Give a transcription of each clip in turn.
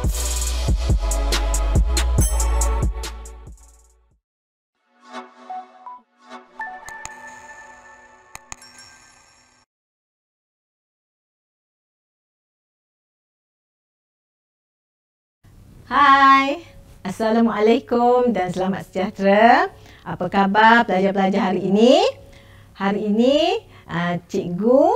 Hai, Assalamualaikum dan selamat sejahtera. Apa khabar pelajar-pelajar hari ini? Hari ini Cikgu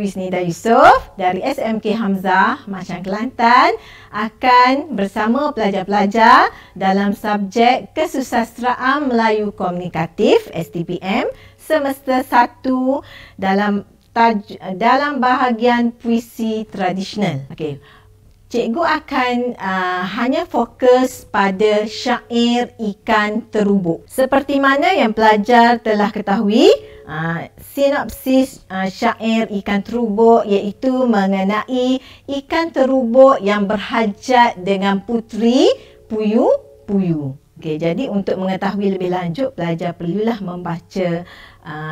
Isnida Yusof dari SMK Hamzah, Machang Kelantan akan bersama pelajar-pelajar dalam subjek Kesusasteraan Melayu Komunikatif STPM semester 1 dalam bahagian puisi tradisional. Okey. Cikgu akan hanya fokus pada syair Ikan Terubuk. Seperti mana yang pelajar telah ketahui, sinopsis syair Ikan Terubuk iaitu mengenai ikan terubuk yang berhajat dengan puteri Puyu-Puyu. Okay, jadi untuk mengetahui lebih lanjut, pelajar perlulah membaca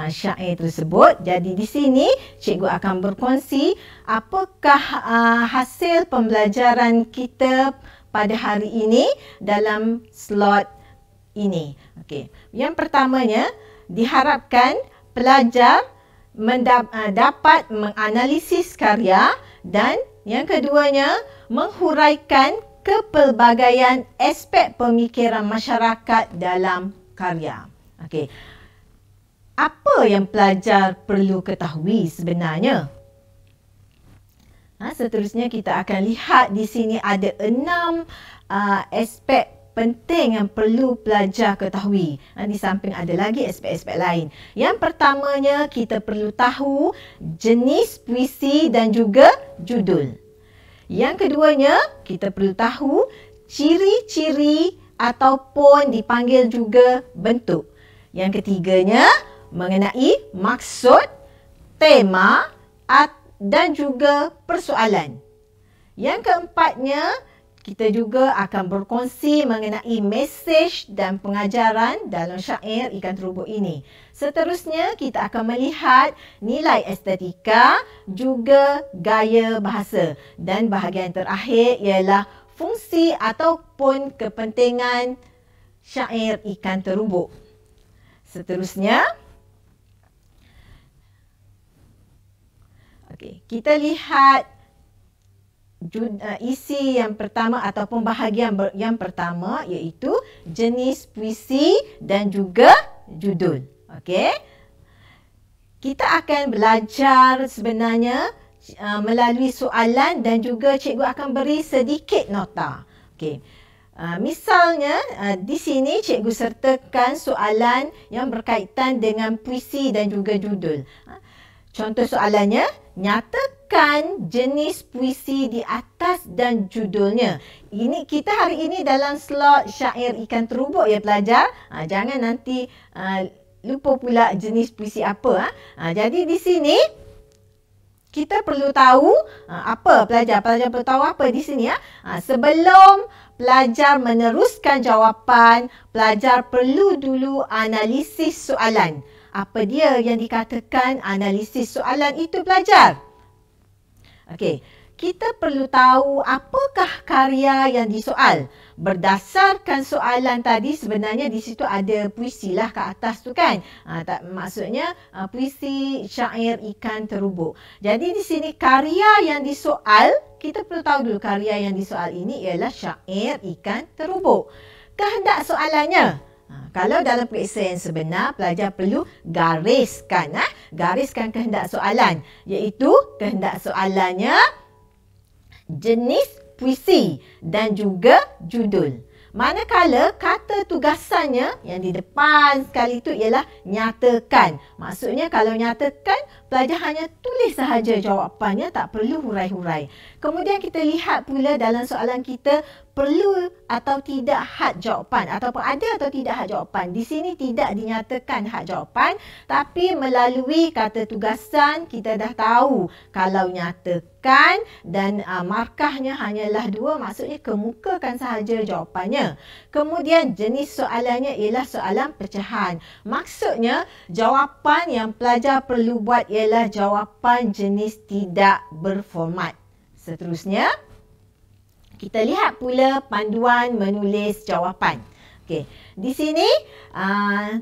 syair tersebut. Jadi di sini cikgu akan berkongsi apakah hasil pembelajaran kita pada hari ini dalam slot ini. Okey. Yang pertamanya, diharapkan pelajar dapat menganalisis karya, dan yang keduanya menghuraikan kepelbagaian aspek pemikiran masyarakat dalam karya. Okey. Apa yang pelajar perlu ketahui sebenarnya? Seterusnya kita akan lihat di sini ada 6 aspek penting yang perlu pelajar ketahui. Di samping ada lagi aspek-aspek lain. Yang pertamanya, kita perlu tahu jenis puisi dan juga judul. Yang keduanya, kita perlu tahu ciri-ciri ataupun dipanggil juga bentuk. Yang ketiganya, mengenai maksud, tema dan juga persoalan. Yang keempatnya, kita juga akan berkongsi mengenai mesej dan pengajaran dalam syair Ikan Terubuk ini. Seterusnya, kita akan melihat nilai estetika, juga gaya bahasa. Dan bahagian terakhir ialah fungsi ataupun kepentingan syair Ikan Terubuk. Seterusnya, kita lihat isi yang pertama ataupun bahagian yang pertama, iaitu jenis puisi dan juga judul. Okey. Kita akan belajar sebenarnya melalui soalan dan juga cikgu akan beri sedikit nota. Okey. Misalnya di sini cikgu sertakan soalan yang berkaitan dengan puisi dan juga judul. Contoh soalannya, nyatakan jenis puisi di atas dan judulnya. Ini kita hari ini dalam slot syair Ikan Terubuk ya pelajar. Jangan nanti lupa pula jenis puisi apa. Jadi di sini kita perlu tahu apa pelajar perlu tahu apa di sini ya. Sebelum pelajar meneruskan jawapan, pelajar perlu dulu analisis soalan. Apa dia yang dikatakan analisis soalan itu pelajar? Okey, kita perlu tahu apakah karya yang disoal. Berdasarkan soalan tadi, sebenarnya di situ ada puisi lah kat atas tu kan. Maksudnya puisi syair Ikan Terubuk. Jadi di sini karya yang disoal, kita perlu tahu dulu karya yang disoal ini ialah syair Ikan Terubuk. Kehendak soalannya, kalau dalam periksa yang sebenar, pelajar perlu gariskan kehendak soalan, iaitu kehendak soalannya jenis puisi dan juga judul. Manakala kata tugasannya yang di depan sekali itu ialah nyatakan. Maksudnya kalau nyatakan, pelajar hanya tulis sahaja jawapannya, tak perlu hurai-hurai. Kemudian kita lihat pula dalam soalan kita, perlu atau tidak had jawapan ataupun ada atau tidak had jawapan. Di sini tidak dinyatakan had jawapan, tapi melalui kata tugasan kita dah tahu kalau nyatakan dan markahnya hanyalah 2, maksudnya kemukakan sahaja jawapannya. Kemudian jenis soalannya ialah soalan pecahan. Maksudnya jawapan yang pelajar perlu buat ialah jawapan jenis tidak berformat. Seterusnya, Kita lihat pula panduan menulis jawapan. Okey, di sini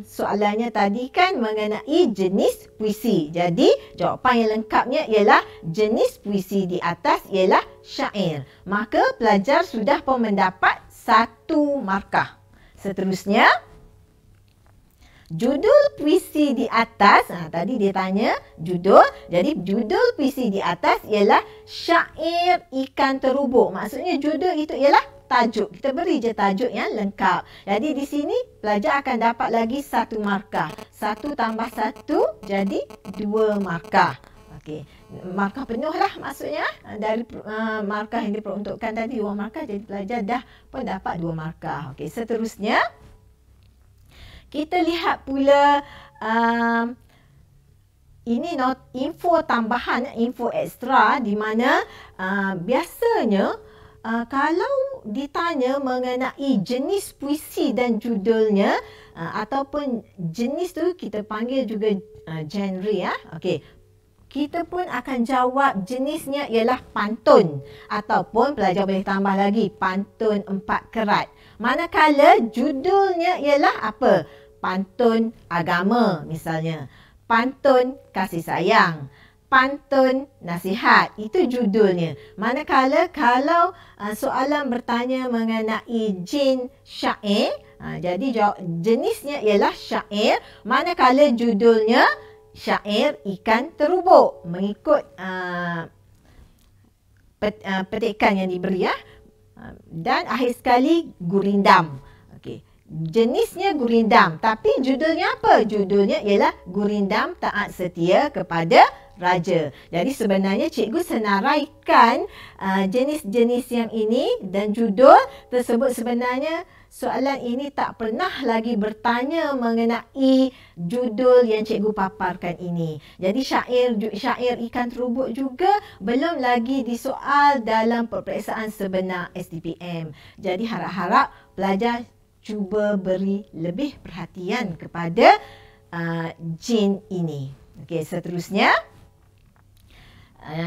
soalannya tadi kan mengenai jenis puisi. Jadi jawapan yang lengkapnya ialah jenis puisi di atas ialah syair. Maka pelajar sudah pun mendapat 1 markah. Seterusnya, judul puisi di atas, tadi dia tanya judul. Jadi judul puisi di atas ialah Syair Ikan Terubuk. Maksudnya judul itu ialah tajuk. Kita beri je tajuk yang lengkap. Jadi di sini pelajar akan dapat lagi 1 markah. 1 tambah 1 jadi 2 markah. Okey, markah penuh lah maksudnya. Dari markah yang diperuntukkan tadi 2 markah, jadi pelajar dah pun dapat 2 markah. Okey, seterusnya kita lihat pula ini info tambahan, info ekstra, di mana biasanya kalau ditanya mengenai jenis puisi dan judulnya ataupun jenis tu kita panggil juga genre ya. Okey. Kita pun akan jawab jenisnya ialah pantun ataupun pelajar boleh tambah lagi pantun 4 kerat. Manakala judulnya ialah apa? Pantun agama misalnya. Pantun kasih sayang. Pantun nasihat, itu judulnya. Manakala kalau soalan bertanya mengenai jin syair, jadi jenisnya ialah syair, manakala judulnya Syair Ikan Terubuk, mengikut petikan yang diberi ya. Dan akhir sekali gurindam. Okey. Jenisnya gurindam, tapi judulnya apa? Judulnya ialah Gurindam Taat Setia Kepada Raja. Jadi sebenarnya cikgu senaraikan jenis-jenis yang ini dan judul tersebut. Sebenarnya soalan ini tak pernah lagi bertanya mengenai judul yang cikgu paparkan ini. Jadi syair Ikan Terubuk juga belum lagi disoal dalam peperiksaan sebenar SDPM. Jadi harap-harap pelajar cuba beri lebih perhatian kepada jin ini. Okey, seterusnya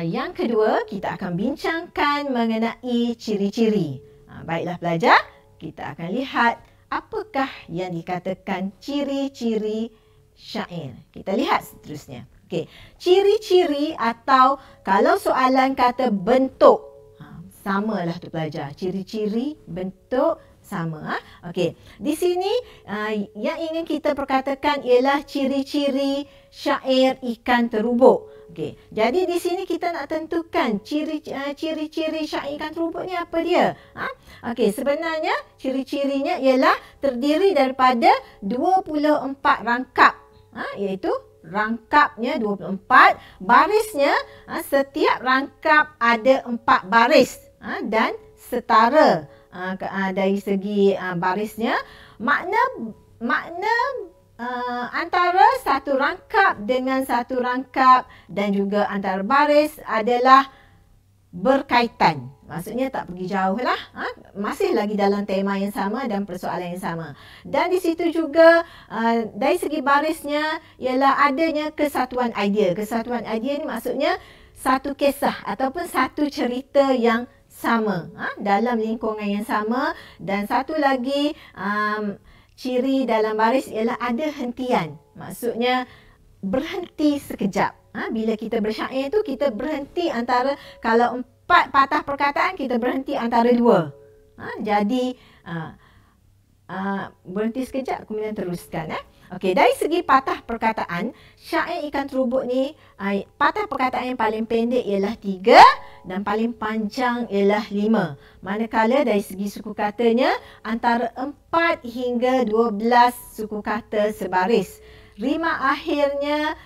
yang kedua, kita akan bincangkan mengenai ciri-ciri. Baiklah pelajar, kita akan lihat apakah yang dikatakan ciri-ciri syair. Kita lihat seterusnya. Okey, ciri-ciri atau kalau soalan kata bentuk, samalah tu pelajar. Ciri-ciri, bentuk sama. Okey, di sini yang ingin kita perkatakan ialah ciri-ciri syair Ikan Terubuk. Okey, jadi di sini kita nak tentukan ciri-ciri syair Ikan Terubuk ni apa dia? Okey, sebenarnya ciri-cirinya ialah terdiri daripada 24 rangkap. Iaitu rangkapnya 24, barisnya setiap rangkap ada 4 baris dan setara dari segi barisnya. Makna antara satu rangkap dengan satu rangkap dan juga antara baris adalah berkaitan. Maksudnya tak pergi jauh lah. Masih lagi dalam tema yang sama dan persoalan yang sama. Dan di situ juga dari segi barisnya ialah adanya kesatuan idea. Kesatuan idea ni maksudnya satu kisah ataupun satu cerita yang sama dalam lingkungan yang sama. Dan satu lagi ciri dalam baris ialah ada hentian. Maksudnya berhenti sekejap. Bila kita bersyair tu kita berhenti antara, kalau 4 patah perkataan kita berhenti antara 2. Jadi berhenti sekejap kemudian teruskan. Okey, dari segi patah perkataan, syair Ikan Terubuk ni patah perkataan yang paling pendek ialah 3 dan paling panjang ialah 5. Manakala dari segi suku katanya antara 4 hingga 12 suku kata sebaris. Rima akhirnya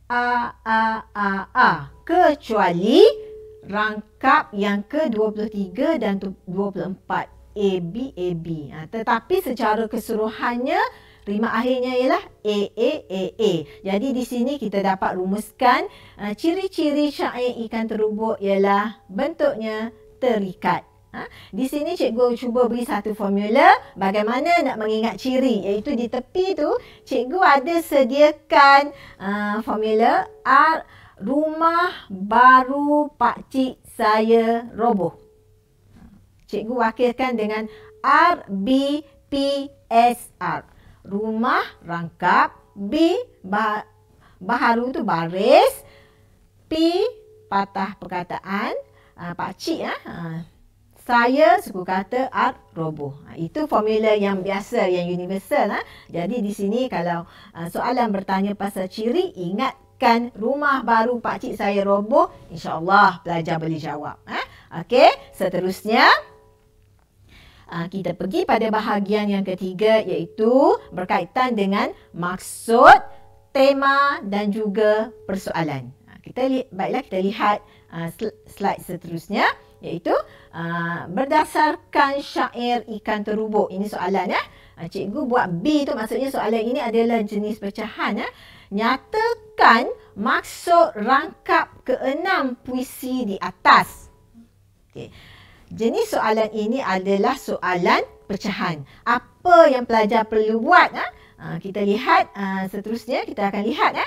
a kecuali rangkap yang ke-23 dan 24 AB. Tetapi secara keseluruhannya rima akhirnya ialah a. Jadi di sini kita dapat rumuskan ciri-ciri syair Ikan Terubuk ialah bentuknya terikat. Di sini cikgu cuba beri satu formula bagaimana nak mengingat ciri, iaitu di tepi tu cikgu ada sediakan formula rumah baru pakcik saya roboh. Cikgu wakilkan dengan RBPSR. Rumah rangkap, B baharu tu baris, P patah perkataan, pakcik saya suku kata art roboh. Itu formula yang biasa, yang universal. Jadi di sini kalau soalan bertanya pasal ciri, ingatkan rumah baru pakcik saya roboh, insya-Allah pelajar boleh jawab. Okey, seterusnya kita pergi pada bahagian yang ketiga, iaitu berkaitan dengan maksud, tema dan juga persoalan. Baiklah kita lihat slide seterusnya, iaitu berdasarkan syair ikan terubuk. Ini soalan cikgu buat B tu, maksudnya soalan ini adalah jenis pecahan. Nyatakan maksud rangkap ke-6 puisi di atas. Okey. Jenis soalan ini adalah soalan pecahan. Apa yang pelajar perlu buat? Kita lihat seterusnya, kita akan lihat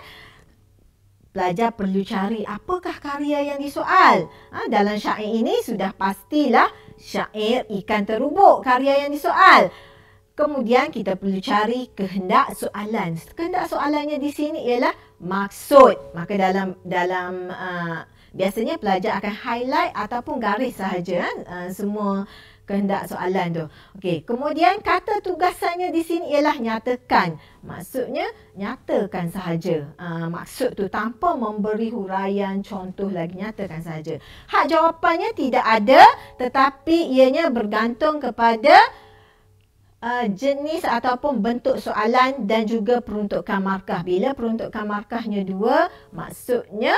pelajar perlu cari apakah karya yang disoal. Dalam syair ini sudah pastilah syair ikan terubuk karya yang disoal. Kemudian kita perlu cari kehendak soalan. Kehendak soalannya di sini ialah maksud. Maka dalam biasanya pelajar akan highlight ataupun garis sahaja semua kehendak soalan tu. Okey, kemudian kata tugasannya di sini ialah nyatakan. Maksudnya nyatakan sahaja maksud tu tanpa memberi huraian contoh lagi, nyatakan sahaja. Hak jawapannya tidak ada, tetapi ianya bergantung kepada jenis ataupun bentuk soalan dan juga peruntukan markah. Bila peruntukan markahnya 2, maksudnya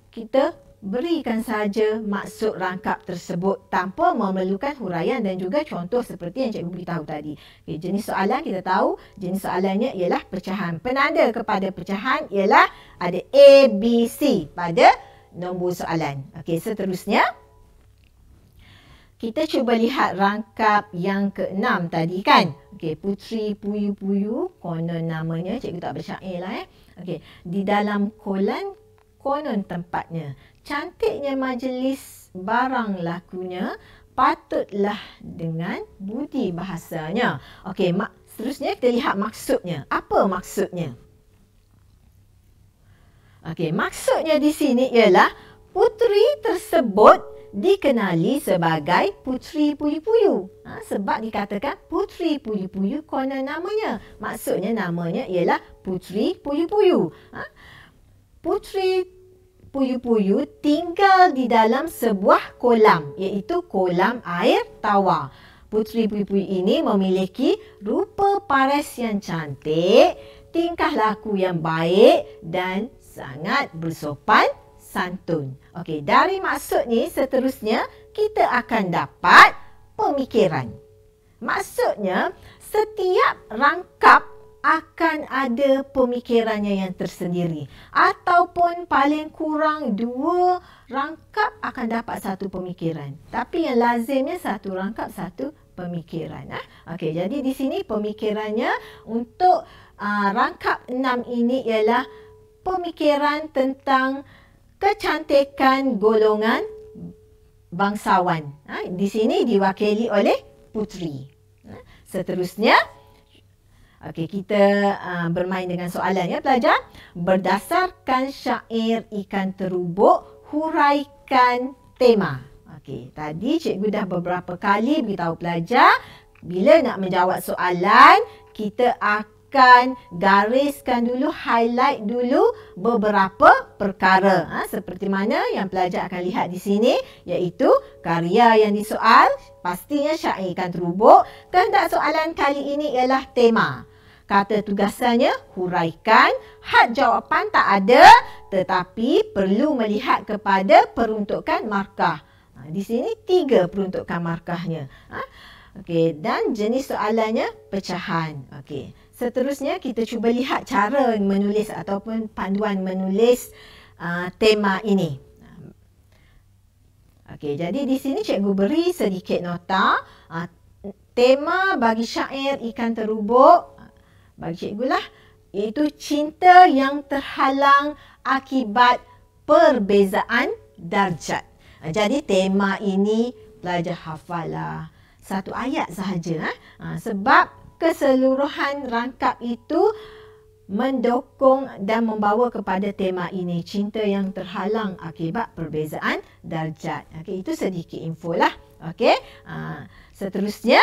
kita berikan saja maksud rangkap tersebut tanpa memerlukan huraian dan juga contoh seperti yang cikgu beritahu tadi. Okay, jenis soalan kita tahu, jenis soalannya ialah pecahan. Penanda kepada pecahan ialah ada A, B, C pada nombor soalan. Okey, seterusnya kita cuba lihat rangkap yang ke-6 tadi kan. Okey, Puteri Puyu-Puyu, konon namanya, cikgu tak bersyair lah Okey, di dalam kolam konon tempatnya. Cantiknya majlis barang lakunya, patutlah dengan budi bahasanya. Okey, seterusnya kita lihat maksudnya. Apa maksudnya? Okey, maksudnya di sini ialah puteri tersebut dikenali sebagai Puteri Puyu-Puyu. Sebab dikatakan Puteri Puyu-Puyu konon namanya. Maksudnya namanya ialah Puteri Puyu-Puyu. Puteri Puyu-Puyu tinggal di dalam sebuah kolam, iaitu kolam air tawar. Puteri Puyu-Puyu ini memiliki rupa paras yang cantik, tingkah laku yang baik dan sangat bersopan santun. Okey, dari maksud ni seterusnya kita akan dapat pemikiran. Maksudnya setiap rangkap akan ada pemikirannya yang tersendiri, ataupun paling kurang 2 rangkap akan dapat satu pemikiran. Tapi yang lazimnya satu rangkap satu pemikiran. Okey, jadi di sini pemikirannya untuk rangkap 6 ini ialah pemikiran tentang kecantikan golongan bangsawan. Di sini diwakili oleh puteri. Seterusnya, okey, kita bermain dengan soalan ya pelajar. Berdasarkan syair ikan terubuk, huraikan tema. Okey, tadi cikgu dah beberapa kali beritahu pelajar, bila nak menjawab soalan, kita akan gariskan dulu, highlight dulu beberapa perkara. Seperti mana yang pelajar akan lihat di sini, iaitu karya yang disoal, pastinya syair ikan terubuk. Kehendak soalan kali ini ialah tema. Kata tugasannya huraikan, had jawapan tak ada, tetapi perlu melihat kepada peruntukan markah. Di sini 3 peruntukan markahnya. Okey, dan jenis soalannya pecahan. Okey. Seterusnya kita cuba lihat cara menulis ataupun panduan menulis tema ini. Okey, jadi di sini cikgu beri sedikit nota. Tema bagi syair ikan terubuk bagi cikgu lah, iaitu cinta yang terhalang akibat perbezaan darjat. Jadi tema ini pelajar hafalah satu ayat sahaja. Sebab keseluruhan rangkap itu mendukung dan membawa kepada tema ini, cinta yang terhalang akibat perbezaan darjat. Okey, itu sedikit info lah. Okey, seterusnya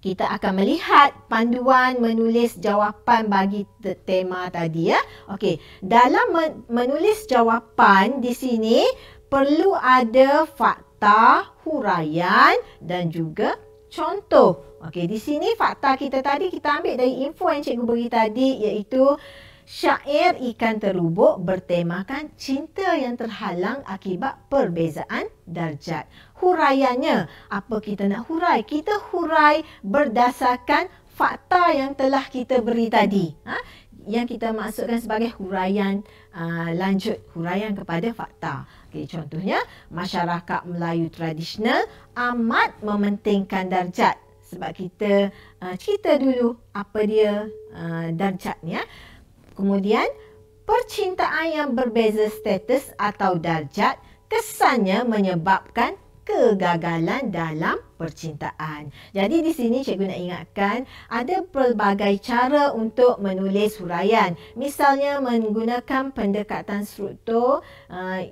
kita akan melihat panduan menulis jawapan bagi tema tadi ya. Okey, dalam menulis jawapan di sini perlu ada fakta, huraian dan juga contoh. Okey, di sini fakta kita tadi kita ambil dari info yang cikgu beri tadi, iaitu syair Ikan Terubuk bertemakan cinta yang terhalang akibat perbezaan darjat. Huraiannya, apa kita nak hurai? Kita hurai berdasarkan fakta yang telah kita beri tadi. Yang kita maksudkan sebagai huraian lanjut, huraian kepada fakta. Okay, contohnya, masyarakat Melayu tradisional amat mementingkan darjat. Sebab kita cerita dulu apa dia darjat ni. Kemudian, percintaan yang berbeza status atau darjat kesannya menyebabkan kegagalan dalam percintaan. Jadi di sini cikgu nak ingatkan ada pelbagai cara untuk menulis huraian. Misalnya menggunakan pendekatan struktur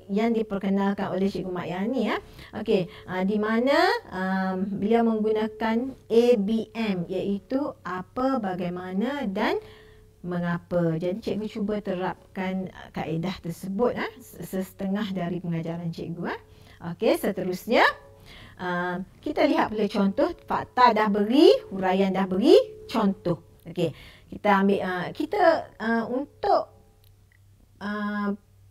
yang diperkenalkan oleh Cikgu Mak Yani. Okey, di mana beliau menggunakan ABM, iaitu apa, bagaimana dan mengapa. Jadi cikgu cuba terapkan kaedah tersebut setengah dari pengajaran cikgu. Okey, seterusnya kita lihat pula contoh. Fakta dah beri, huraian dah beri, contoh. Okey, kita ambil untuk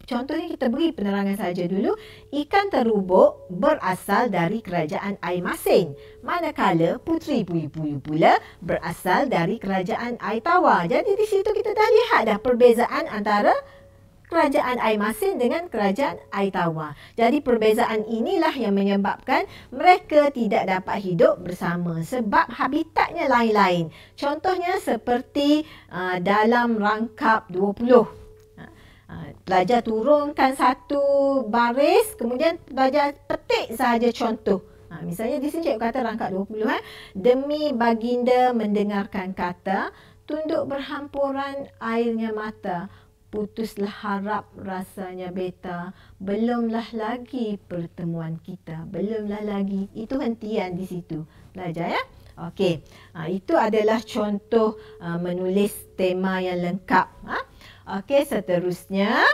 contohnya kita beri penerangan saja dulu. Ikan terubuk berasal dari kerajaan air masin, manakala puteri puyu-puyu pula berasal dari kerajaan air tawar. Jadi di situ kita dah lihat dah perbezaan antara kerajaan air masin dengan kerajaan air tawar. Jadi perbezaan inilah yang menyebabkan mereka tidak dapat hidup bersama sebab habitatnya lain-lain. Contohnya seperti dalam rangkap 20. Pelajar turunkan satu baris, kemudian pelajar petik sahaja contoh. Misalnya di sini cikgu kata rangkap 20. Demi baginda mendengarkan kata, tunduk berhampuran airnya mata. Putuslah harap rasanya beta, belumlah lagi pertemuan kita. Belumlah lagi. Itu hentian di situ. Belajar ya. Okey. Itu adalah contoh menulis tema yang lengkap. Okey, seterusnya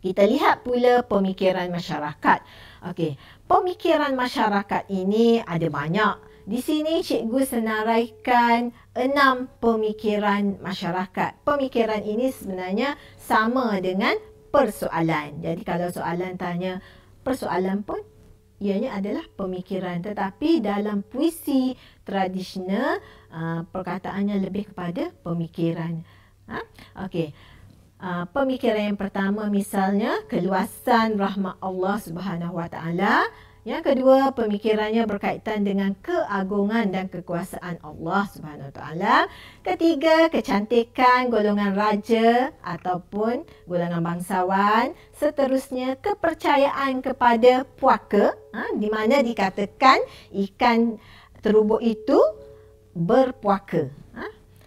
kita lihat pula pemikiran masyarakat. Okey, pemikiran masyarakat ini ada banyak. Di sini cikgu senaraikan 6 pemikiran masyarakat. Pemikiran ini sebenarnya sama dengan persoalan. Jadi kalau soalan tanya persoalan pun ianya adalah pemikiran. Tetapi dalam puisi tradisional perkataannya lebih kepada pemikiran. Okey. Pemikiran yang pertama misalnya keluasan rahmat Allah Subhanahu Wa Taala. Yang kedua, pemikirannya berkaitan dengan keagungan dan kekuasaan Allah Subhanahu Wa Taala. Ketiga, kecantikan golongan raja ataupun golongan bangsawan. Seterusnya, kepercayaan kepada puaka, di mana dikatakan ikan terubuk itu berpuaka.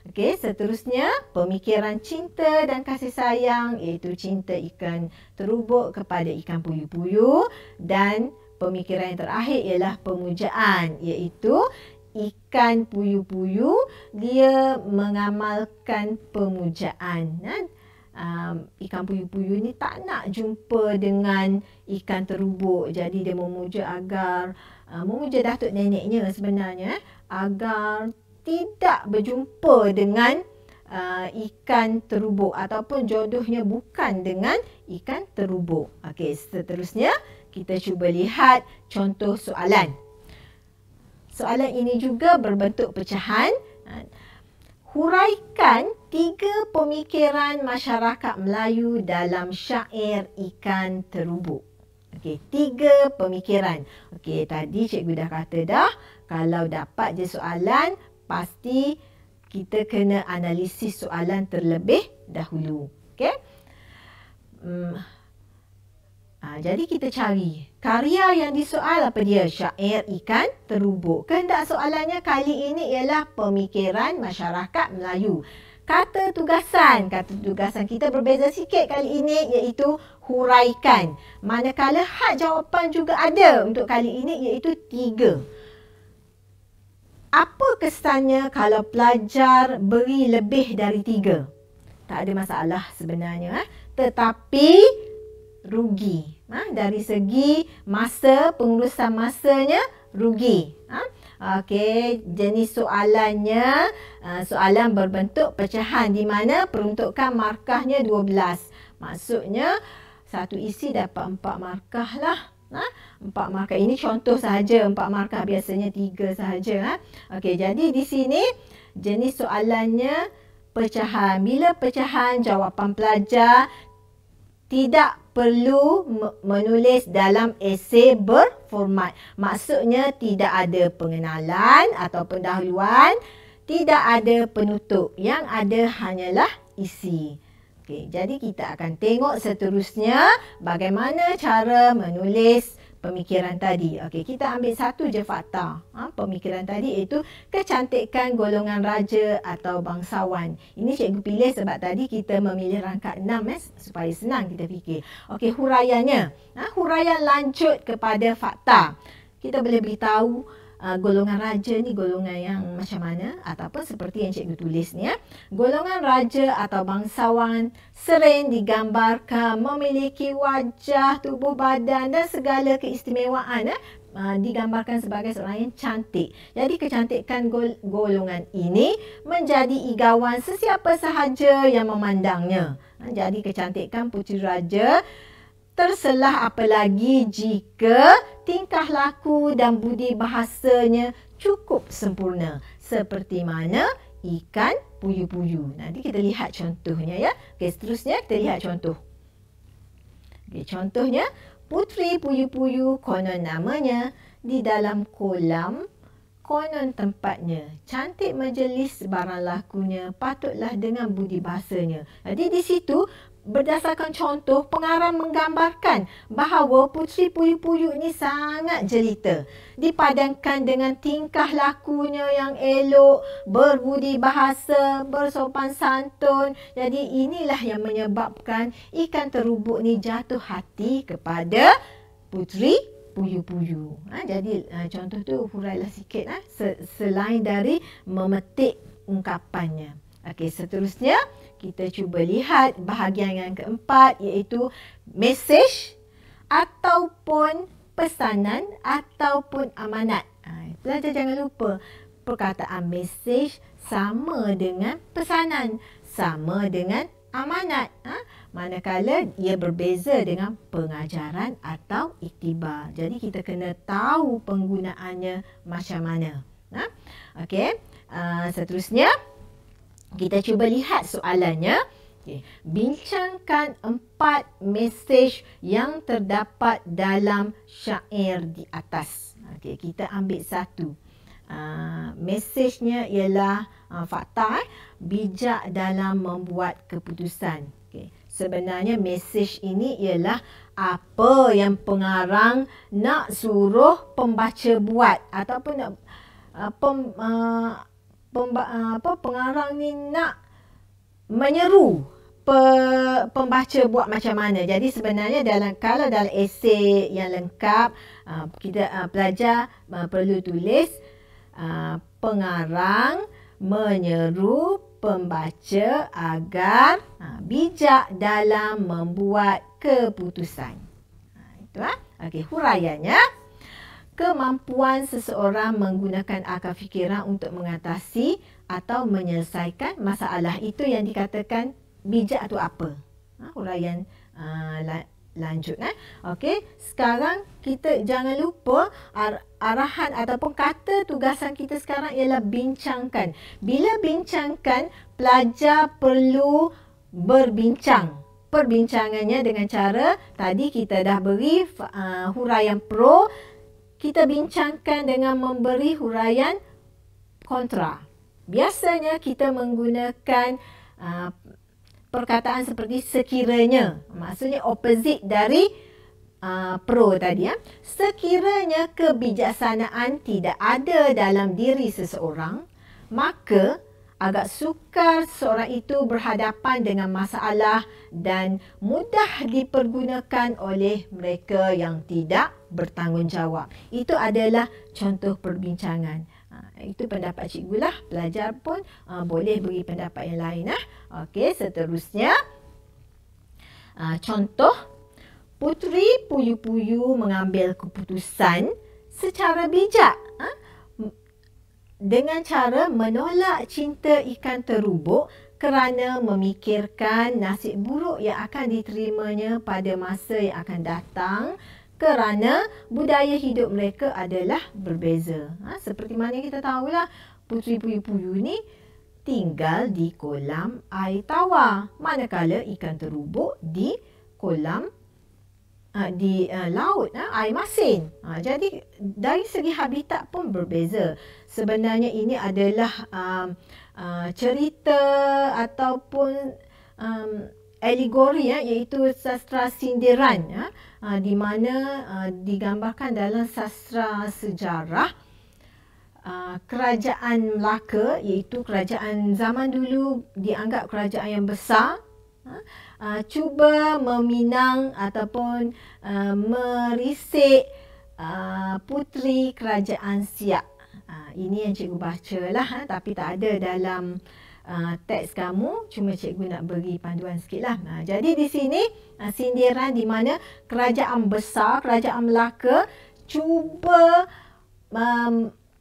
Okey, seterusnya pemikiran cinta dan kasih sayang, iaitu cinta ikan terubuk kepada ikan puyu-puyu, dan pemikiran yang terakhir ialah pemujaan, iaitu ikan puyu-puyu dia mengamalkan pemujaan. Ikan puyu-puyu ni tak nak jumpa dengan ikan terubuk, jadi dia memuja agar memuja datuk neneknya sebenarnya agar tidak berjumpa dengan ikan terubuk ataupun jodohnya bukan dengan ikan terubuk. Okey, seterusnya kita cuba lihat contoh soalan. Soalan ini juga berbentuk pecahan. Huraikan 3 pemikiran masyarakat Melayu dalam syair Ikan Terubuk. Okey, 3 pemikiran. Okey, tadi cikgu dah kata dah, kalau dapat je soalan, pasti kita kena analisis soalan terlebih dahulu. Okey. Jadi kita cari karya yang disoal apa dia? Syair ikan terubuk. Kehendak soalannya kali ini ialah pemikiran masyarakat Melayu. Kata tugasan kita berbeza sikit kali ini iaitu huraikan. Manakala had jawapan juga ada untuk kali ini iaitu 3. Apa kesannya kalau pelajar beri lebih dari 3? Tak ada masalah sebenarnya. Tetapi rugi. Dari segi masa, pengurusan masanya rugi. Okey, jenis soalannya soalan berbentuk pecahan di mana peruntukan markahnya 12. Maksudnya satu isi dapat 4 markah lah. 4 markah ini contoh sahaja, 4 markah biasanya 3 sahaja. Okey, jadi di sini jenis soalannya pecahan. Bila pecahan, jawapan pelajar tidak perlu menulis dalam esei berformat. Maksudnya tidak ada pengenalan atau pendahuluan, tidak ada penutup. Yang ada hanyalah isi. Okey, jadi kita akan tengok seterusnya bagaimana cara menulis pemikiran tadi. Okey, kita ambil satu je fakta. Pemikiran tadi iaitu kecantikan golongan raja atau bangsawan. Ini cikgu pilih sebab tadi kita memilih rangkap 6 supaya senang kita fikir. Okey, huraiannya. Huraian lanjut kepada fakta. Kita boleh beritahu golongan raja ni golongan yang macam mana ataupun seperti yang cikgu tulis ni. Golongan raja atau bangsawan sering digambarkan memiliki wajah, tubuh badan dan segala keistimewaan. Digambarkan sebagai seorang yang cantik. Jadi kecantikan golongan ini menjadi igawan sesiapa sahaja yang memandangnya. Jadi kecantikan puteri raja terselah apalagi jika tingkah laku dan budi bahasanya cukup sempurna. Seperti mana ikan puyu-puyu. Nanti kita lihat contohnya ya. Okey, seterusnya kita lihat contoh. Okey, contohnya puteri puyu-puyu konon namanya, di dalam kolam konon tempatnya, cantik majlis barang lakunya, patutlah dengan budi bahasanya. Jadi di situ berdasarkan contoh, pengarang menggambarkan bahawa puteri puyu-puyu ni sangat jelita. Dipadankan dengan tingkah lakunya yang elok, berbudi bahasa, bersopan santun. Jadi inilah yang menyebabkan ikan terubuk ni jatuh hati kepada puteri puyu-puyu. Jadi contoh tu hurailah sikit selain dari memetik ungkapannya. Okey, seterusnya kita cuba lihat bahagian yang keempat iaitu mesej ataupun pesanan ataupun amanat. Pelajar jangan lupa perkataan mesej sama dengan pesanan, sama dengan amanat. Manakala ia berbeza dengan pengajaran atau iktibar. Jadi kita kena tahu penggunaannya macam mana. Okey, seterusnya kita cuba lihat soalannya. Okay. Bincangkan 4 mesej yang terdapat dalam syair di atas. Okay, kita ambil satu. Mesejnya ialah fakta, bijak dalam membuat keputusan. Okay. Sebenarnya mesej ini ialah apa yang pengarang nak suruh pembaca buat ataupun pengarang ni nak menyeru pembaca buat macam mana. Jadi sebenarnya kalau dalam esei yang lengkap kita pelajar perlu tulis pengarang menyeru pembaca agar bijak dalam membuat keputusan. Itu okey, huraiannya. Kemampuan seseorang menggunakan akal fikiran untuk mengatasi atau menyelesaikan masalah. Itu yang dikatakan bijak tu apa. Huraian lanjut. Okey, sekarang kita jangan lupa arahan ataupun kata tugasan kita sekarang ialah bincangkan. Bila bincangkan, pelajar perlu berbincang. Perbincangannya dengan cara tadi kita dah beri huraian pro. Kita bincangkan dengan memberi huraian kontra. Biasanya kita menggunakan perkataan seperti sekiranya. Maksudnya opposite dari pro tadi ya. Sekiranya kebijaksanaan tidak ada dalam diri seseorang, maka agak sukar seorang itu berhadapan dengan masalah dan mudah dipergunakan oleh mereka yang tidak bertanggungjawab. Itu adalah contoh perbincangan. Itu pendapat cikgu lah. Pelajar pun boleh beri pendapat yang lain. Okey, seterusnya. Contoh, Puteri Puyu-Puyu mengambil keputusan secara bijak dengan cara menolak cinta ikan terubuk kerana memikirkan nasib buruk yang akan diterimanya pada masa yang akan datang kerana budaya hidup mereka adalah berbeza. Seperti mana kita tahulah, Puteri Puyu-Puyu ni tinggal di kolam air tawar, manakala ikan terubuk di kolam di laut, air masin. Jadi dari segi habitat pun berbeza. Sebenarnya ini adalah cerita ataupun alegori, iaitu sastra sindiran, di mana digambarkan dalam sastra sejarah kerajaan Melaka, iaitu kerajaan zaman dulu dianggap kerajaan yang besar, cuba meminang ataupun merisik puteri kerajaan Siak. Ini yang cikgu baca lah, tapi tak ada dalam teks kamu, cuma cikgu nak beri panduan sikit lah. Jadi di sini sindiran di mana kerajaan besar, kerajaan Melaka cuba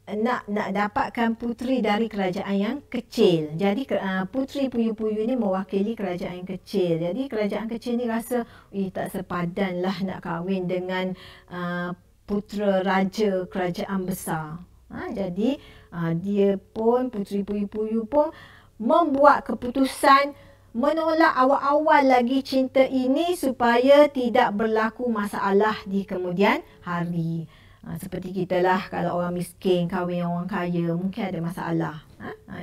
nak dapatkan puteri dari kerajaan yang kecil. Jadi Puteri Puyu-Puyu ni mewakili kerajaan yang kecil. Jadi kerajaan kecil ni rasa tak sepadan lah nak kahwin dengan putera raja kerajaan besar. Jadi dia pun, Puteri Puyu-Puyu pun membuat keputusan menolak awal-awal lagi cinta ini supaya tidak berlaku masalah di kemudian hari. Seperti kita lah, kalau orang miskin kahwin orang kaya, mungkin ada masalah.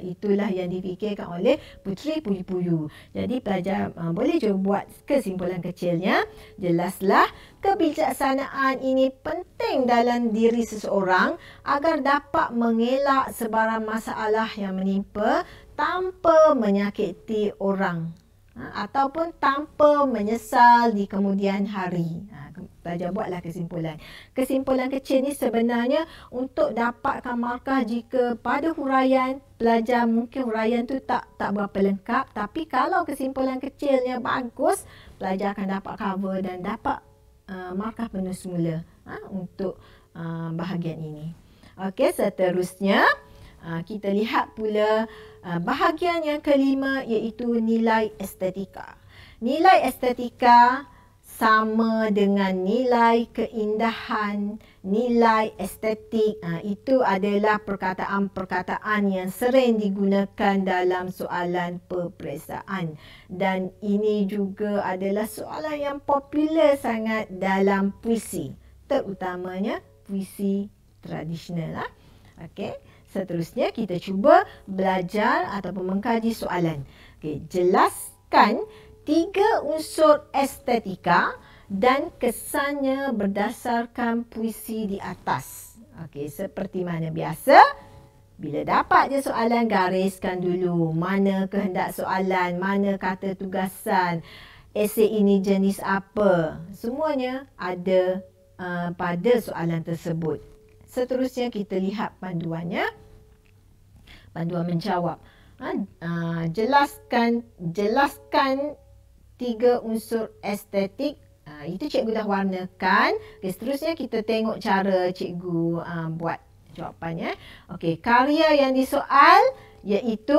Itulah yang difikirkan oleh Puteri Puyu-Puyu. Jadi pelajar boleh cuba buat kesimpulan kecilnya. Jelaslah kebijaksanaan ini penting dalam diri seseorang agar dapat mengelak sebarang masalah yang menimpa tanpa menyakiti orang ataupun tanpa menyesal di kemudian hari. Pelajar buatlah kesimpulan. Kesimpulan kecil ni sebenarnya untuk dapatkan markah jika pada huraian pelajar mungkin huraian tu tak berapa lengkap, tapi kalau kesimpulan kecilnya bagus, pelajar akan dapat cover dan dapat markah penuh semula untuk bahagian ini. Okey, seterusnya kita lihat pula bahagian yang kelima, iaitu nilai estetika. Nilai estetika sama dengan nilai keindahan, nilai estetik. Itu adalah perkataan-perkataan yang sering digunakan dalam soalan peperiksaan. Dan ini juga adalah soalan yang popular sangat dalam puisi, terutamanya puisi tradisional. Okey, seterusnya kita cuba belajar ataupun mengkaji soalan. Okey, jelaskan 3 unsur estetika dan kesannya berdasarkan puisi di atas. Okey, seperti mana biasa, bila dapat je soalan, gariskan dulu mana kehendak soalan, mana kata tugasan, esei ini jenis apa. Semuanya ada pada soalan tersebut. Seterusnya kita lihat panduannya. Panduan menjawab. Jelaskan 3 unsur estetik. Itu cikgu dah warnakan. Okay, seterusnya kita tengok cara cikgu buat jawapannya. Okey, karya yang disoal iaitu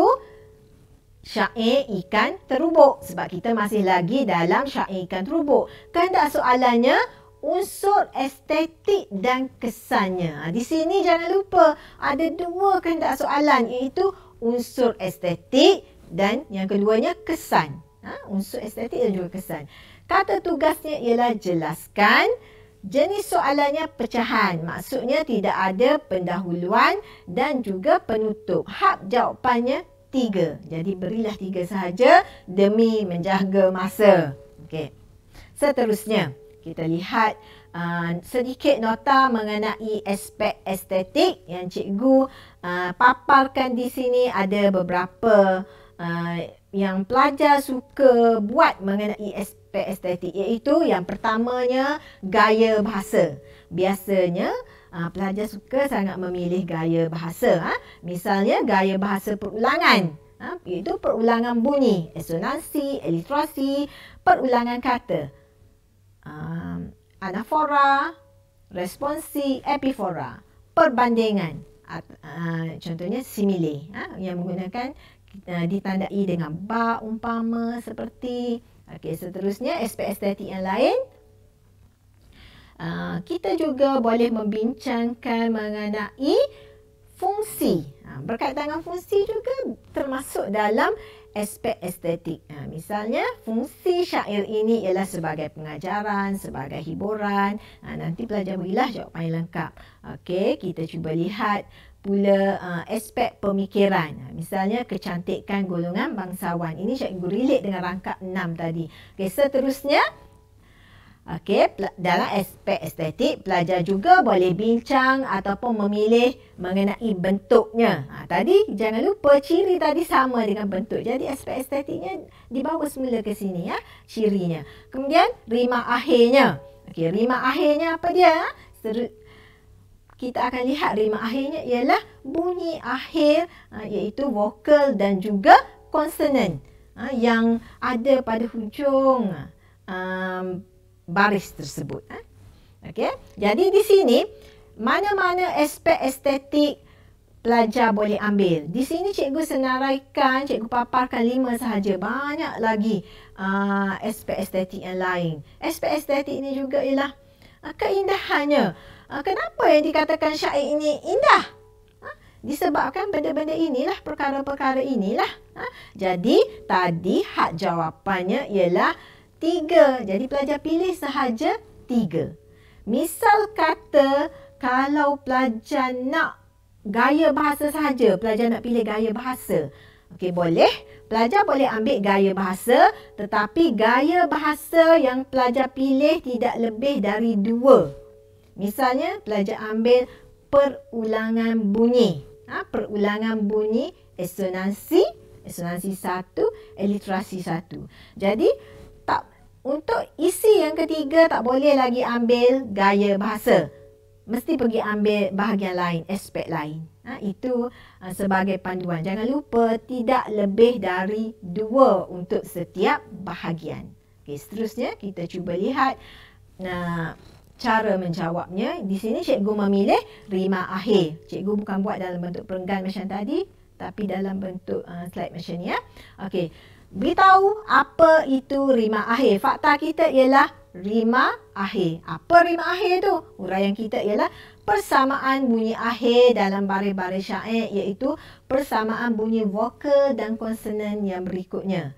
syair ikan terubuk. Sebab kita masih lagi dalam syair ikan terubuk. Kehendak soalannya unsur estetik dan kesannya. Di sini jangan lupa ada 2 kehendak soalan, iaitu unsur estetik dan yang keduanya kesan. Unsur estetik dan juga kesan. Kata tugasnya ialah jelaskan. Jenis soalannya pecahan. Maksudnya tidak ada pendahuluan dan juga penutup. Hak jawapannya 3. Jadi berilah 3 sahaja demi menjaga masa. Okey. Seterusnya, kita lihat sedikit nota mengenai aspek estetik yang cikgu paparkan di sini. Ada beberapa yang pelajar suka buat mengenai aspek estetik, iaitu yang pertamanya gaya bahasa. Biasanya pelajar suka sangat memilih gaya bahasa. Misalnya gaya bahasa perulangan, iaitu perulangan bunyi, asonansi, aliterasi, perulangan kata, anafora, responsi, epifora, perbandingan, contohnya simile, yang menggunakan ditandai dengan ba, umpama, seperti. Okey, seterusnya aspek estetik yang lain, kita juga boleh membincangkan mengenai fungsi. Berkaitan dengan fungsi juga termasuk dalam aspek estetik. Misalnya fungsi syair ini ialah sebagai pengajaran, sebagai hiburan. Nanti pelajar berilah jawapan yang lengkap. Okey, kita cuba lihat pula aspek pemikiran. Misalnya kecantikan golongan bangsawan. Ini cikgu relate dengan rangkap 6 tadi. Okey, seterusnya, dalam aspek estetik, pelajar juga boleh bincang ataupun memilih mengenai bentuknya. Tadi jangan lupa ciri tadi sama dengan bentuk. Jadi aspek estetiknya dibawa semula ke sini, cirinya. Kemudian rima akhirnya. Okey, rima akhirnya apa dia? Kita akan lihat rima akhirnya ialah bunyi akhir, iaitu vokal dan juga konsonan yang ada pada hujung baris tersebut. Okey, jadi di sini mana-mana aspek estetik pelajar boleh ambil. Di sini cikgu senaraikan, cikgu paparkan 5 sahaja. Banyak lagi aspek estetik yang lain. Aspek estetik ini juga ialah keindahannya. Kenapa yang dikatakan syair ini indah? Disebabkan benda-benda inilah, perkara-perkara inilah. Jadi tadi hak jawapannya ialah 3. Jadi pelajar pilih sahaja 3. Misal kata kalau pelajar nak gaya bahasa sahaja, pelajar nak pilih gaya bahasa. Okey, boleh. Pelajar boleh ambil gaya bahasa, tetapi gaya bahasa yang pelajar pilih tidak lebih dari 2. Misalnya pelajar ambil perulangan bunyi. Perulangan bunyi asonansi 1, aliterasi 1. Jadi untuk isi yang ketiga tak boleh lagi ambil gaya bahasa. Mesti pergi ambil bahagian lain, aspek lain. Itu sebagai panduan. Jangan lupa tidak lebih dari 2 untuk setiap bahagian. Okey, seterusnya kita cuba lihat cara menjawabnya. Di sini cikgu memilih rima akhir. Cikgu bukan buat dalam bentuk perenggan macam tadi, tapi dalam bentuk slide macam ni. Okey, beritahu apa itu rima akhir. Fakta kita ialah rima akhir. Apa rima akhir tu? Huraian kita ialah persamaan bunyi akhir dalam baris-baris syair, iaitu persamaan bunyi vokal dan konsonan yang berikutnya.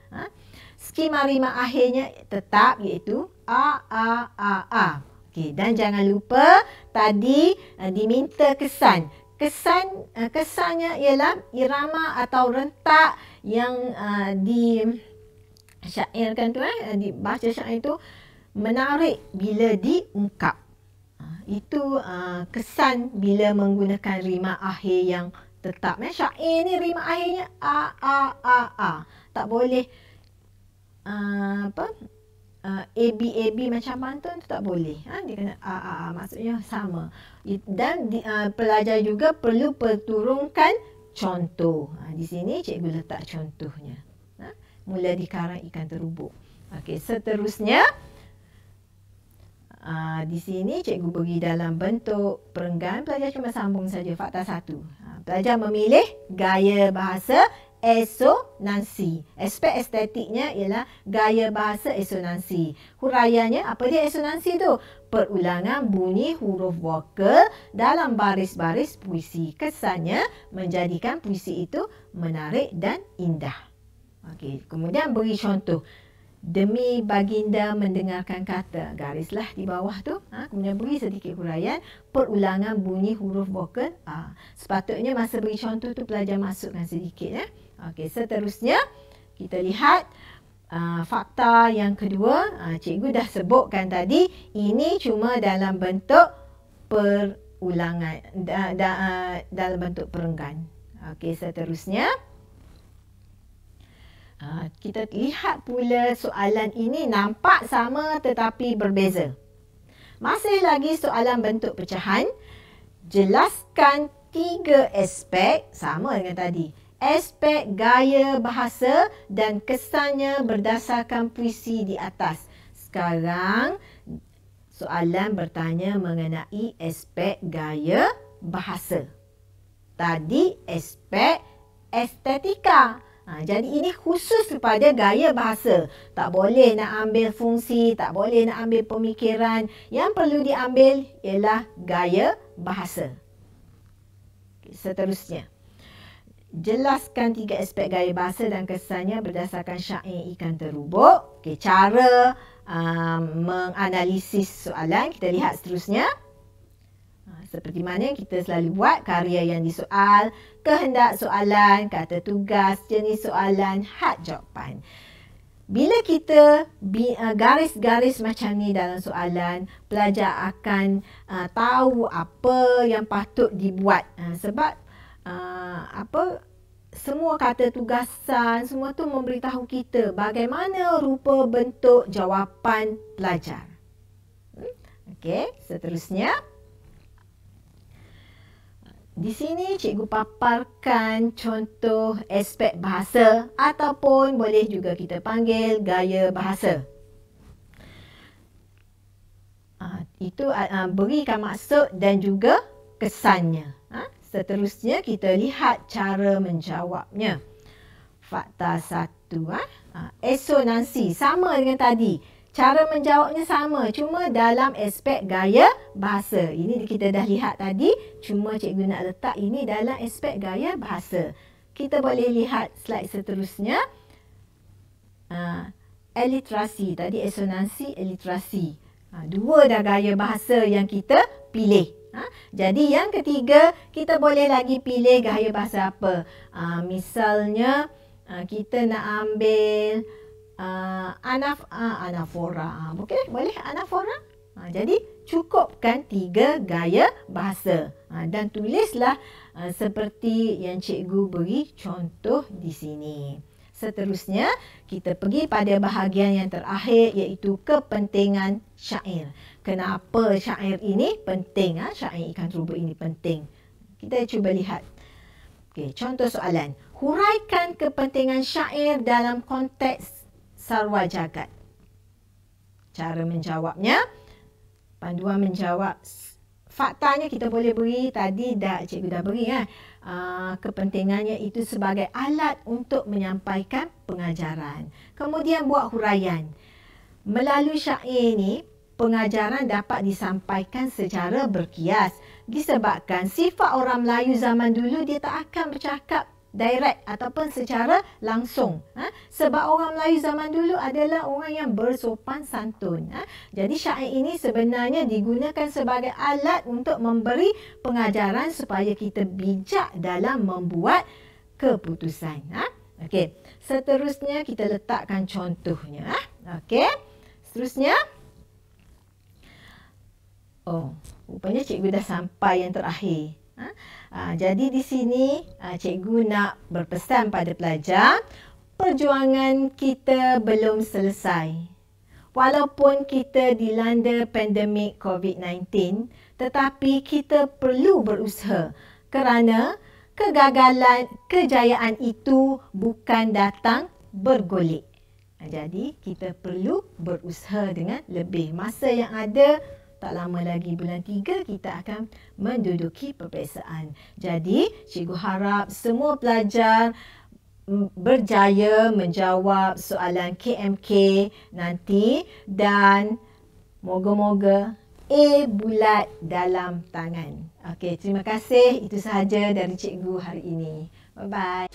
Skema rima akhirnya tetap, iaitu a, a, a, a. Okey, dan jangan lupa tadi diminta kesan. Kesannya ialah irama atau rentak yang disyairkan tu, dibaca syair itu menarik bila diungkap. Itu kesan bila menggunakan rima akhir yang tetap. Syair ni rima akhirnya a, a, a, a. Tak boleh AB macam pantun tu tak boleh. Dia kena A, maksudnya sama. Dan pelajar juga perlu perturunkan contoh. Di sini cikgu letak contohnya. Mula di karang ikan terubuk. Okey, seterusnya di sini cikgu beri dalam bentuk perenggan. Pelajar cuma sambung saja fakta 1. Pelajar memilih gaya bahasa asonansi. Aspek estetiknya ialah gaya bahasa asonansi. Huraiannya, apa dia asonansi tu? Perulangan bunyi huruf vokal dalam baris-baris puisi. Kesannya menjadikan puisi itu menarik dan indah. Okey, kemudian beri contoh. Demi baginda mendengarkan kata, garislah di bawah tu. Kemudian beri sedikit huraian perulangan bunyi huruf vokal A. Sepatutnya masa beri contoh tu pelajar masukkan sedikit. Okey, seterusnya kita lihat fakta yang kedua, cikgu dah sebutkan tadi, ini cuma dalam bentuk perulangan, dalam bentuk perenggan. Okey, seterusnya kita lihat pula soalan ini nampak sama tetapi berbeza. Masih lagi soalan bentuk pecahan. Jelaskan 3 aspek, sama dengan tadi. Aspek gaya bahasa dan kesannya berdasarkan puisi di atas. Sekarang soalan bertanya mengenai aspek gaya bahasa. Tadi aspek estetika. Jadi ini khusus kepada gaya bahasa. Tak boleh nak ambil fungsi, tak boleh nak ambil pemikiran. Yang perlu diambil ialah gaya bahasa. Seterusnya, jelaskan 3 aspek gaya bahasa dan kesannya berdasarkan syair Ikan Terubuk. Cara menganalisis soalan, kita lihat seterusnya. Seperti mana kita selalu buat, karya yang disoal, kehendak soalan, kata tugas, jenis soalan, had jawapan. Bila kita garis-garis macam ni dalam soalan, pelajar akan tahu apa yang patut dibuat. Sebab semua kata tugasan, semua tu memberitahu kita bagaimana rupa bentuk jawapan pelajar. Okey, seterusnya. Di sini cikgu paparkan contoh aspek bahasa ataupun boleh juga kita panggil gaya bahasa. Itu berikan maksud dan juga kesannya. Seterusnya kita lihat cara menjawabnya. Fakta 1. Esonansi sama dengan tadi. Cara menjawabnya sama, cuma dalam aspek gaya bahasa. Ini kita dah lihat tadi, cuma cikgu nak letak ini dalam aspek gaya bahasa. Kita boleh lihat slide seterusnya. Eliterasi, tadi esonansi, eliterasi. Dua dah gaya bahasa yang kita pilih. Jadi yang ketiga, kita boleh lagi pilih gaya bahasa apa. Misalnya, kita nak ambil anafora. Boleh anafora? Jadi cukupkan 3 gaya bahasa. Dan tulislah seperti yang cikgu beri contoh di sini. Seterusnya, kita pergi pada bahagian yang terakhir iaitu kepentingan syair. Kenapa syair ini penting? Syair Ikan Terubuk ini penting. Kita cuba lihat. Okey, contoh soalan. Huraikan kepentingan syair dalam konteks Sarwa Jagat. Cara menjawabnya, panduan menjawab. Faktanya kita boleh beri, tadi cikgu dah beri. Kepentingannya itu sebagai alat untuk menyampaikan pengajaran. Kemudian buat huraian. Melalui syair ini, pengajaran dapat disampaikan secara berkias. Disebabkan sifat orang Melayu zaman dulu, dia tak akan bercakap direct ataupun secara langsung. Sebab orang Melayu zaman dulu adalah orang yang bersopan santun. Jadi syair ini sebenarnya digunakan sebagai alat untuk memberi pengajaran supaya kita bijak dalam membuat keputusan. Okey, seterusnya kita letakkan contohnya. Okey, seterusnya. Rupanya cikgu dah sampai yang terakhir. Jadi di sini cikgu nak berpesan pada pelajar, perjuangan kita belum selesai. Walaupun kita dilanda pandemik COVID-19, tetapi kita perlu berusaha kerana kejayaan itu bukan datang bergolek. Jadi kita perlu berusaha dengan lebih. Masa yang ada, tak lama lagi bulan 3 kita akan menduduki peperiksaan. Jadi cikgu harap semua pelajar berjaya menjawab soalan KMK nanti dan moga-moga A bulat dalam tangan. Okey, terima kasih. Itu sahaja dari cikgu hari ini. Bye-bye.